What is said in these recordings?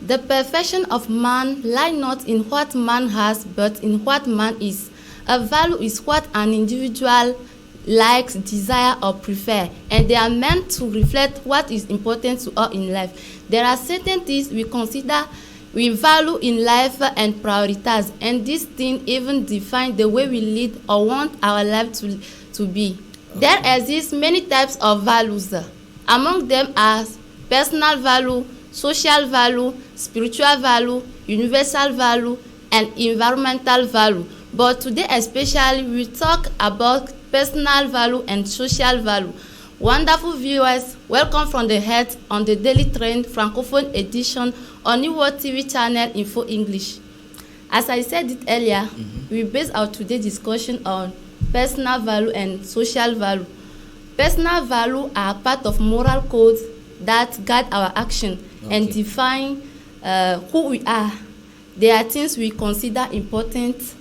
The perfection of man lies not in what man has, but in what man is. A value is what an individual likes, desire, or prefer, and they are meant to reflect what is important to us in life. There are certain things we consider we value in life and prioritize, and these things even define the way we lead or want our life to be. There exist many types of values. Among them are personal value, social value, spiritual value, universal value, and environmental value. But today especially we talk about personal value and social value. Wonderful viewers, welcome from the head on the Daily Trend Francophone edition on New World TV channel Info English. As I said it earlier, we base our today's discussion on personal value and social value. Personal value are part of moral codes that guide our action and define who we are. They are things we consider important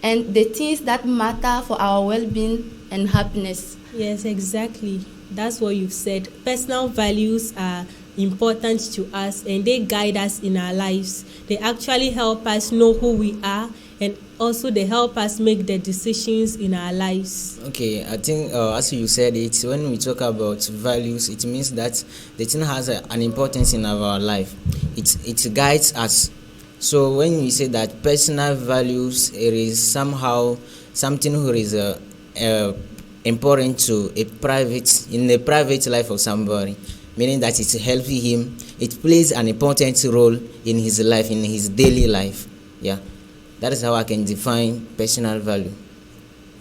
and the things that matter for our well-being and happiness. Yes, exactly. That's what you've said. Personal values are important to us and they guide us in our lives. They actually help us know who we are, and also they help us make the decisions in our lives. Okay, I think as you said it, when we talk about values, it means that the thing has an importance in our life. It guides us. So when we say that personal values, it is somehow something who is important to in the private life of somebody, meaning that it's helping him. It plays an important role in his life, in his daily life. Yeah, that is how I can define personal value.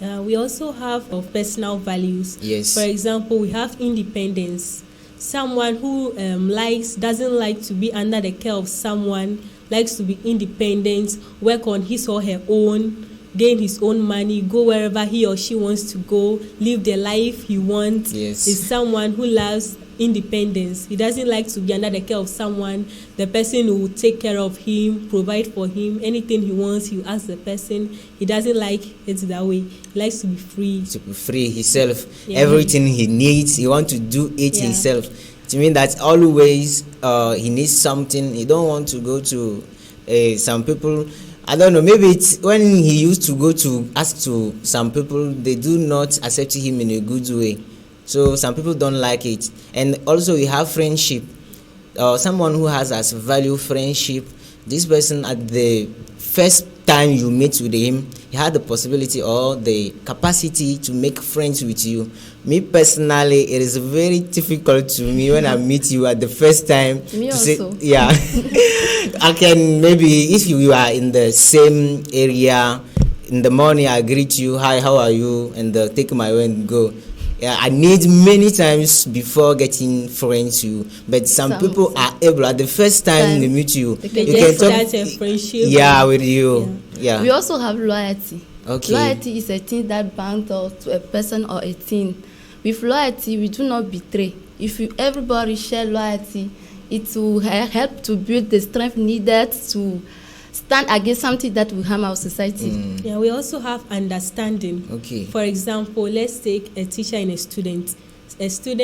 We also have personal values. Yes. For example, we have independence. Someone who doesn't like to be under the care of someone, likes to be independent, work on his or her own, gain his own money, go wherever he or she wants to go, live the life he wants. Yes. Is someone who loves independence. He doesn't like to be under the care of someone. The person who will take care of him, provide for him, anything he wants, he will ask the person. He doesn't like it that way. He likes to be free. To be free himself. Yeah. Everything he needs, he wants to do it himself. It means that always he needs something. He don't want to go to some people. I don't know, maybe it's when he used to go to ask to some people, they do not accept him in a good way. So some people don't like it. And also we have friendship. Someone who has as value friendship. This person, at the first time you meet with him, he had the possibility or the capacity to make friends with you. Me personally, it is very difficult to me when I meet you at the first time. Me to also. Say, yeah. I can maybe, if you are in the same area, in the morning I greet you, hi, how are you, and take my way and go. Yeah, I need many times before getting friends with you, but some people are able at the first time they meet you, you can talk. A friendship. Yeah, with you. Yeah. We also have loyalty. Okay. Loyalty is a thing that binds us to a person or a thing. With loyalty, we do not betray. If everybody share loyalty, it will help to build the strength needed to stand against something that will harm our society. Yeah, we also have understanding. Okay. For example, let's take a teacher and a student. Let's say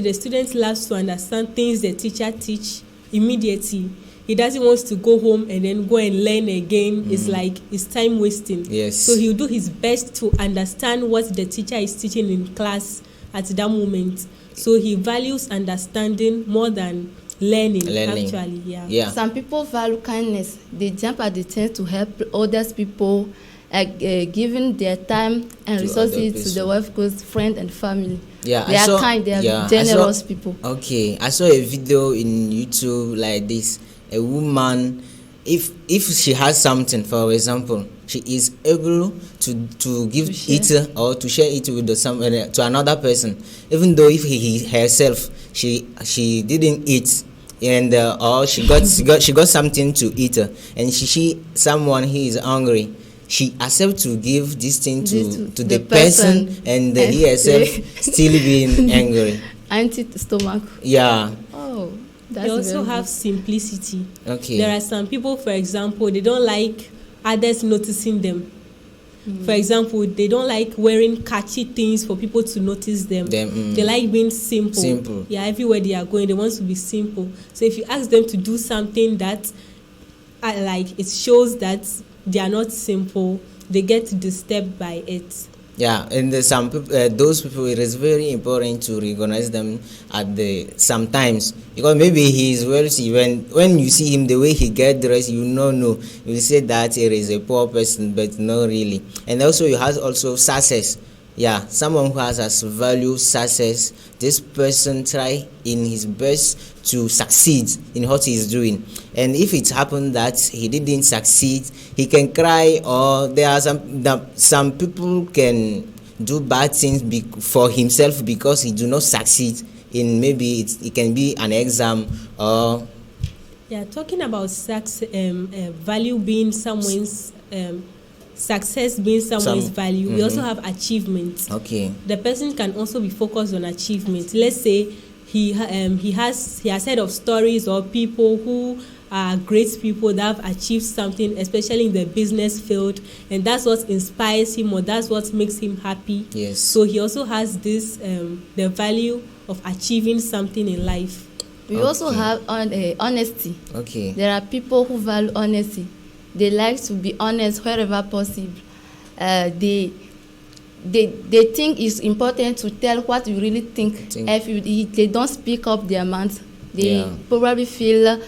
the student loves to understand things the teacher teach immediately. He doesn't want to go home and then go and learn again. It's like it's time wasting. Yes. So he'll do his best to understand what the teacher is teaching in class at that moment. So he values understanding more than learning. Actually. Yeah. Some people value kindness. They jump at the chance to help others people, giving their time and resources to the wife, close friend and family. Yeah, they are kind. They are generous people. Okay, I saw a video in YouTube like this. A woman, if she has something, for example, she is able to give it or to share it with to another person, even though if he herself she didn't eat, and or she got something to eat, and she someone he is hungry, she accepts to give this thing to the person, and he herself still being angry. Empty stomach. Yeah. Oh. They also have simplicity. Okay. There are some people, for example, they don't like others noticing them. For example, they don't like wearing catchy things for people to notice them. They like being simple. Yeah, everywhere they are going, they want to be simple. So if you ask them to do something that it shows that they are not simple, they get disturbed by it. Yeah, and some people, those people, it is very important to recognize them at sometimes, because maybe he is wealthy. When you see him, the way he get dressed, you will say that he is a poor person, but not really. And also, you have also success. Yeah, someone who has as value success. This person try in his best to succeed in what he is doing. And if it happened that he didn't succeed, he can cry, or there are some people can do bad things for himself because he do not succeed in, maybe it can be an exam or. Yeah, talking about value being someone's. Success being someone's value. We also have achievements. Okay. The person can also be focused on achievement. Let's say he has heard of stories or people who are great people that have achieved something, especially in the business field, and that's what inspires him, or that's what makes him happy. Yes. So he also has this the value of achieving something in life. We also have honesty. Okay. There are people who value honesty. They like to be honest wherever possible. They think it's important to tell what you really think. If they don't speak up their mind, they probably feel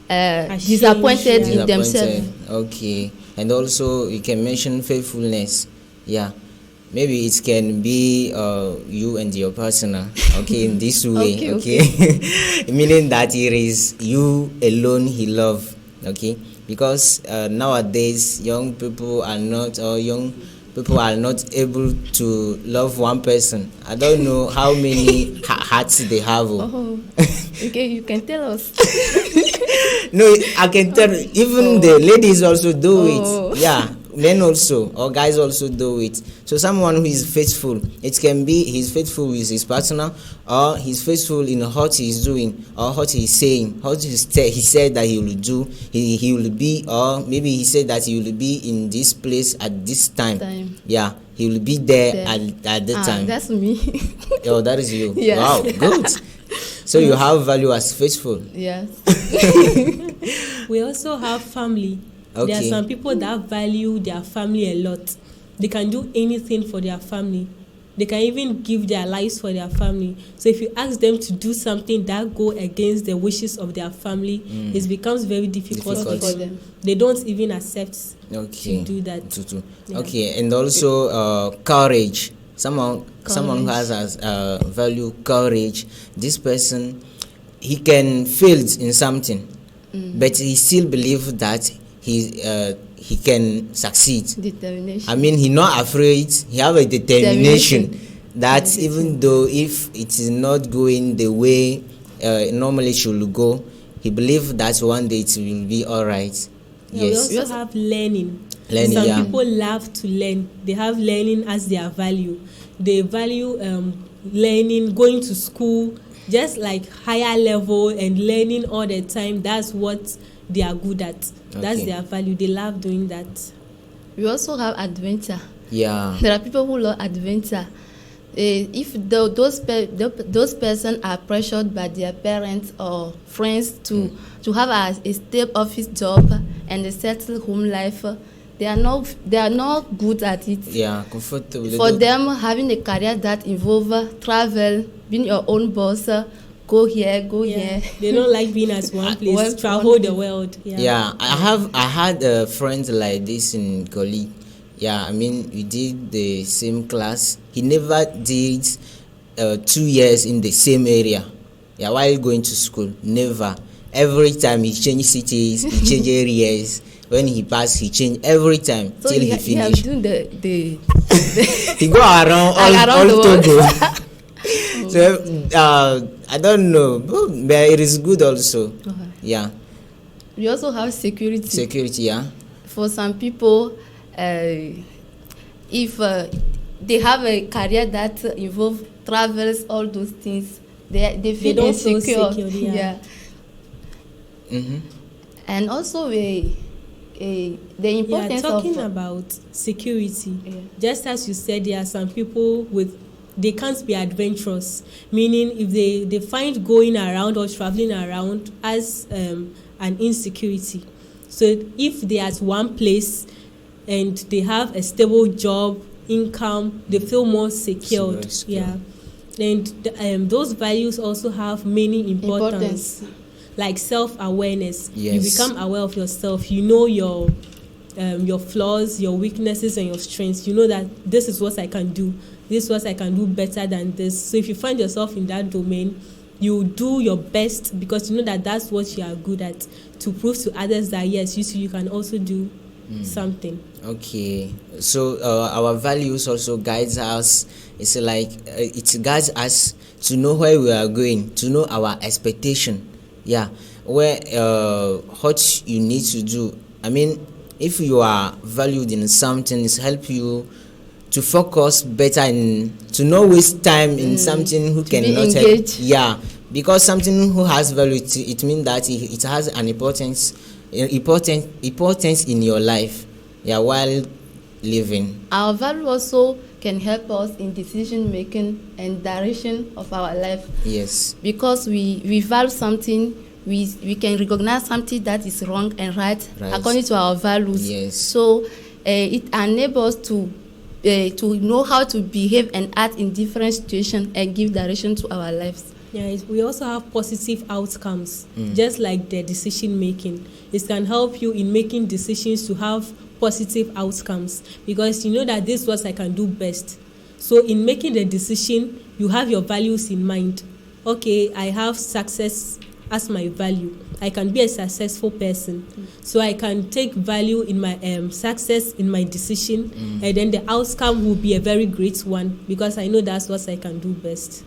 disappointed in themselves. Okay. And also, you can mention faithfulness. Yeah. Maybe it can be you and your partner, okay, in this way, okay. Meaning that it is you alone he love, okay. Because nowadays young people are not able to love one person. I don't know how many hearts they have. Oh, okay, you can tell us. No, I can tell. Even the ladies also do it. Yeah, men also, or guys also do it. So someone who is faithful, it can be he's faithful with his partner, or he's faithful in what he's doing, or what he's saying, what he said that he will do, he will be, or maybe he said that he will be in this place at this time. Yeah, he will be there. At the time. That's me. Oh, that is you. Yes. Wow, good. So you have value as faithful. Yes. We also have family. Okay. There are some people that value their family a lot. They can do anything for their family. They can even give their lives for their family. So if you ask them to do something that go against the wishes of their family, it becomes very difficult for them. They don't even accept to do that. Yeah. Okay, and also courage. Someone who has value courage. This person, he can fail in something, but he still believes that he can succeed. Determination. I mean, he's not afraid. He have a determination that even though if it is not going the way normally should go, he believes that one day it will be all right. Yes. We also have learning. Some people love to learn. They have learning as their value. They value learning, going to school, just like higher level and learning all the time. That's what they are good at. That's their value. They love doing that. We also have adventure. Yeah. There are people who love adventure. If those persons are pressured by their parents or friends to have a stable office job and a settled home life, they are not good at it. Yeah, comfortable. For them, having a career that involves travel, being your own boss, go here. They don't like being at one place. Travel the world. Yeah. I had a friend like this in colleague. Yeah, I mean, we did the same class. He never did 2 years in the same area. Yeah, while going to school, never. Every time he changed cities, he changed areas. When he passed, he changed every time till he finished. So the he go around all Togo. So I don't know, but it is good also. Yeah. We also have security. Security, yeah. For some people, if they have a career that involves travels, all those things, they feel insecure. Yeah. Mm-hmm. And also the importance talking of about security. Just as you said, there are some people they can't be adventurous, meaning if they find going around or traveling around as an insecurity. So if they're at one place and they have a stable job, income, they feel more secured. And those values also have many importance. Like self-awareness. You become aware of yourself. You know your flaws, your weaknesses, and your strengths. You know that this is what I can do. This is what I can do better than this. So if you find yourself in that domain, you do your best because you know that that's what you are good at, to prove to others that yes, you can also do something. Okay, so our values also guides us. It's like it guides us to know where we are going, to know our expectation. Where what you need to do. I mean, if you are valued in something, it's help you to focus better to not waste time in something who cannot help. Because something who has value, it means that it has an importance in your life. While living. Our value also can help us in decision making and direction of our life. Yes. Because we value something, we can recognize something that is wrong and right according to our values. Yes. So it enables us to know how to behave and act in different situations and give direction to our lives. We also have positive outcomes, just like the decision making. It can help you in making decisions to have positive outcomes because you know that this is what I can do best. So in making the decision, you have your values in mind. Okay, I have success as my value. I can be a successful person. So I can take value in my success in my decision, and then the outcome will be a very great one because I know that's what I can do best.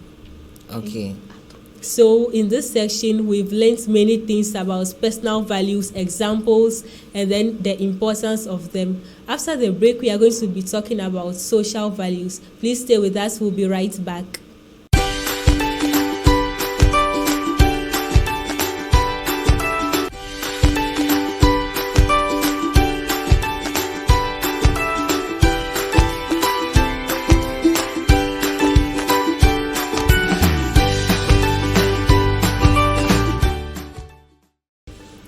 Okay. So in this section, we've learned many things about personal values, examples, and then the importance of them. After the break, we are going to be talking about social values. Please stay with us. We'll be right back.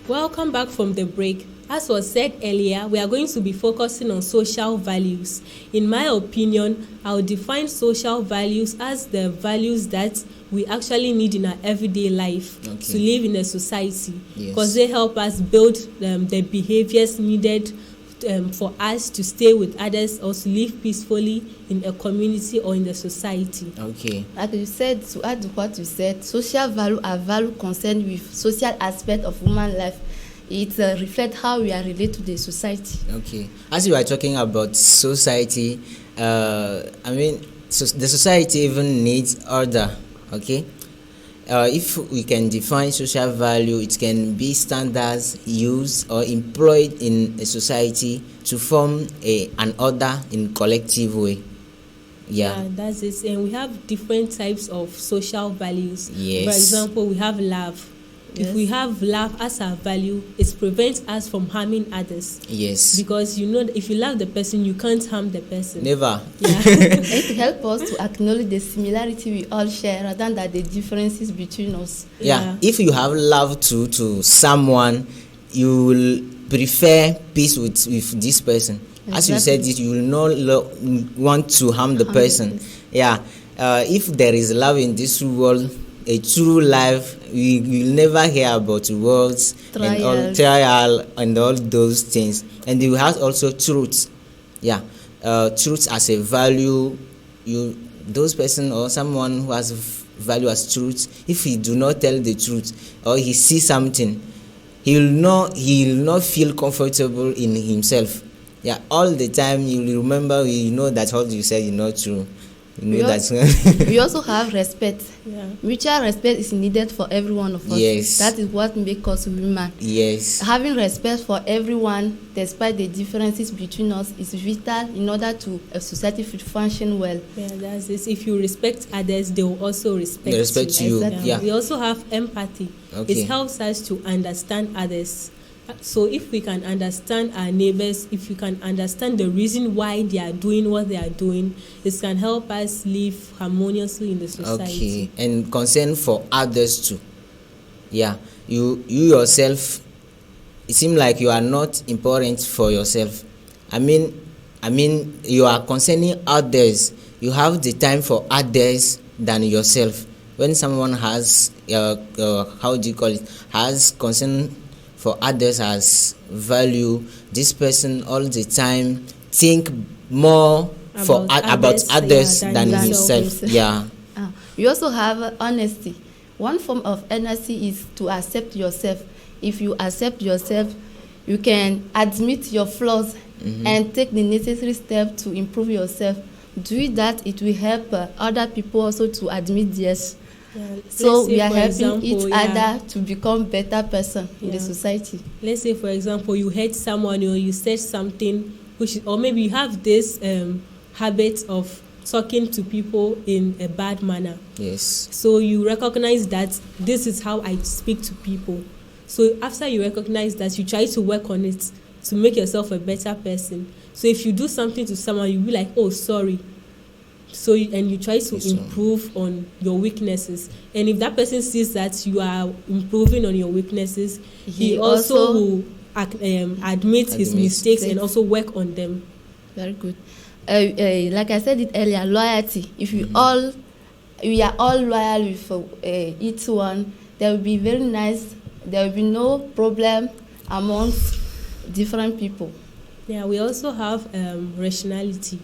Welcome back from the break. As was said earlier, we are going to be focusing on social values. In my opinion, I would define social values as the values that we actually need in our everyday life to live in a society, because they help us build the behaviors needed for us to stay with others or to live peacefully in a community or in the society. Okay. Like you said, to add to what you said, social value are value concerned with social aspect of human life. It reflects how we are related to the society. Okay. As you are talking about society, I mean, the society even needs order. Okay. If we can define social value, it can be standards used or employed in a society to form an order in collective way. Yeah, that's it. And we have different types of social values. Yes. For example, we have love. If we have love as our value, it prevents us from harming others. Yes. Because you know, if you love the person, you can't harm the person. Never. Yeah. It helps us to acknowledge the similarity we all share rather than the differences between us. Yeah. If you have love to someone, you will prefer peace with this person. Exactly. As you said, you will not want to harm the person. Yeah. If there is love in this world, a true life, we will never hear about words trial and all those things. And you have also truth. Yeah, truth as a value. Those person or someone who has value as truth, if he do not tell the truth or he sees something, he will not feel comfortable in himself. Yeah, all the time you will remember. You know that what you said is not true. We also have respect. Yeah. Mutual respect is needed for every one of us. Yes. That is what makes us human. Yes. Having respect for everyone, despite the differences between us, is vital in order to a society to function well. Yeah, that's it. If you respect others, they will also respect you. Exactly. Yeah. We also have empathy. Okay. It helps us to understand others. So if we can understand our neighbors, if we can understand the reason why they are doing what they are doing, it can help us live harmoniously in the society. Okay, and concern for others too. Yeah, you yourself, it seems like you are not important for yourself. I mean, you are concerning others. You have the time for others than yourself. When someone has, how do you call it, has concern for others, has value, this person all the time think more about others than himself. Yeah. We also have honesty. One form of honesty is to accept yourself. If you accept yourself, you can admit your flaws and take the necessary step to improve yourself. Doing that, it will help other people also to admit theirs. Yeah. So we are helping each other to become better person in the society. Let's say, for example, you hurt someone or you said something, or maybe you have this habit of talking to people in a bad manner. Yes. So you recognize that this is how I speak to people. So after you recognize that, you try to work on it to make yourself a better person. So if you do something to someone, you'll be like, oh, sorry. So and you try to improve on your weaknesses. And if that person sees that you are improving on your weaknesses, he also will admit his mistakes and also work on them. Very good. Like I said it earlier, loyalty. If we are all loyal with each one, there will be very nice. There will be no problem amongst different people. Yeah, we also have rationality.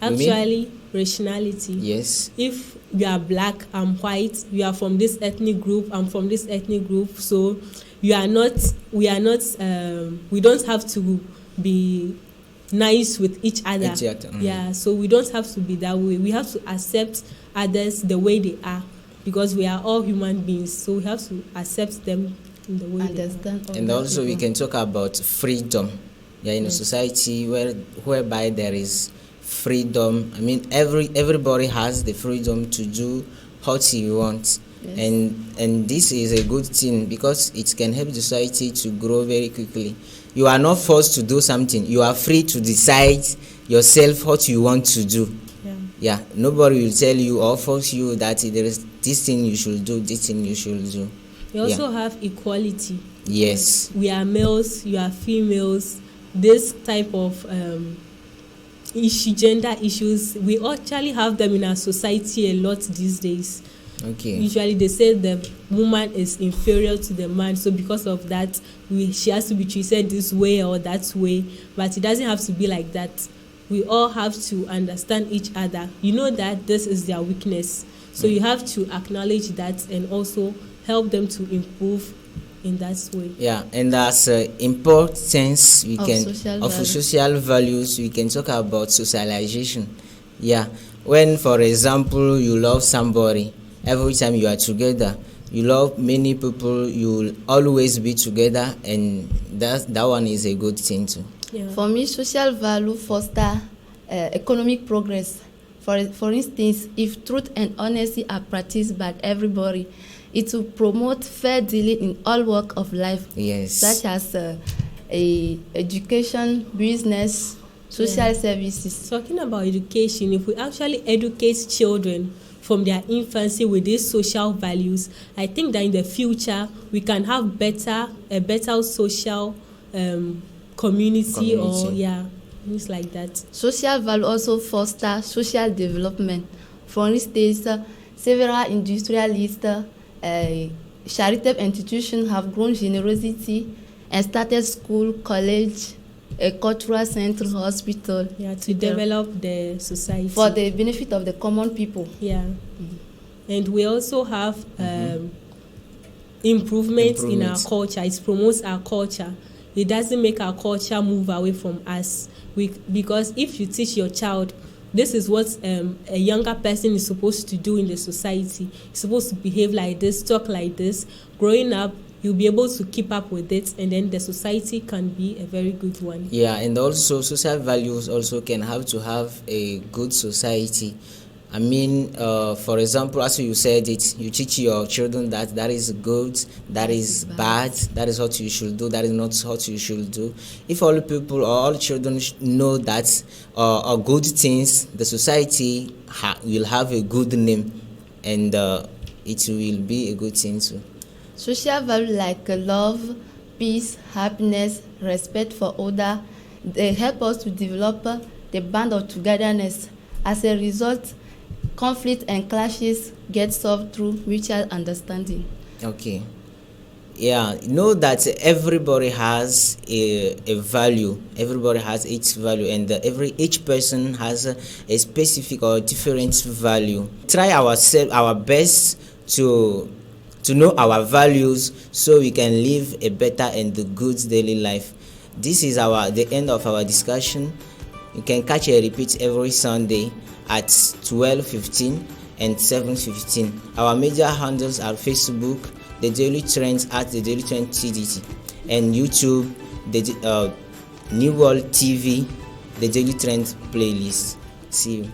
Actually, rationality. Yes. If you are black, I'm white, you are from this ethnic group, I'm from this ethnic group, so we don't have to be nice with each other. Yeah, so we don't have to be that way. We have to accept others the way they are, because we are all human beings, so we have to accept them in the way they are. And also we can talk about freedom. Yeah, in a society whereby there is freedom. I mean, everybody has the freedom to do what he wants. Yes. And this is a good thing because it can help the society to grow very quickly. You are not forced to do something. You are free to decide yourself what you want to do. Yeah, nobody will tell you or force you that there is this thing you should do, this thing you should do. We also have equality. Yes. We are males, you are females. This type of gender issues, we actually have them in our society a lot these days. Okay. Usually they say the woman is inferior to the man, so because of that she has to be treated this way or that way, but it doesn't have to be like that. We all have to understand each other. You know that this is their weakness, so you have to acknowledge that and also help them to improve in that way. Yeah, and as importance of social values, we can talk about socialization. Yeah, when for example you love somebody, every time you are together, you love many people, you will always be together, and that one is a good thing too. Yeah. For me, social value foster economic progress. For instance, if truth and honesty are practiced by everybody, it will promote fair dealing in all walks of life. Yes. Such as education, business, social services. Talking about education, if we actually educate children from their infancy with these social values, I think that in the future we can have a better social community or things like that. Social value also foster social development. For instance, several industrialists, charitable institutions have grown generosity and started school, college, a cultural center, hospital. Yeah, to develop the society. For the benefit of the common people. Yeah. And we also have improvements in our culture. It promotes our culture. It doesn't make our culture move away from us. Because if you teach your child, this is what a younger person is supposed to do in the society. He's supposed to behave like this, talk like this. Growing up, you'll be able to keep up with it, and then the society can be a very good one. Yeah, and also social values also can have to have a good society. I mean, for example, as you said it, you teach your children that is good, that is bad, that is what you should do, that is not what you should do. If all people or all children know that are good things, the society will have a good name, and it will be a good thing too. Social values like love, peace, happiness, respect for others, they help us to develop the bond of togetherness. As a result, conflict and clashes get solved through mutual understanding. Okay. Yeah, know that everybody has a value. Everybody has its value, and each person has a specific or different value. Try our best to know our values so we can live a better and good daily life. This is the end of our discussion. You can catch a repeat every Sunday at 12:15 and 7:15. Our media handles are Facebook, The Daily Trends at The Daily Trend TDT, and YouTube, the New World TV, The Daily Trends playlist. See you.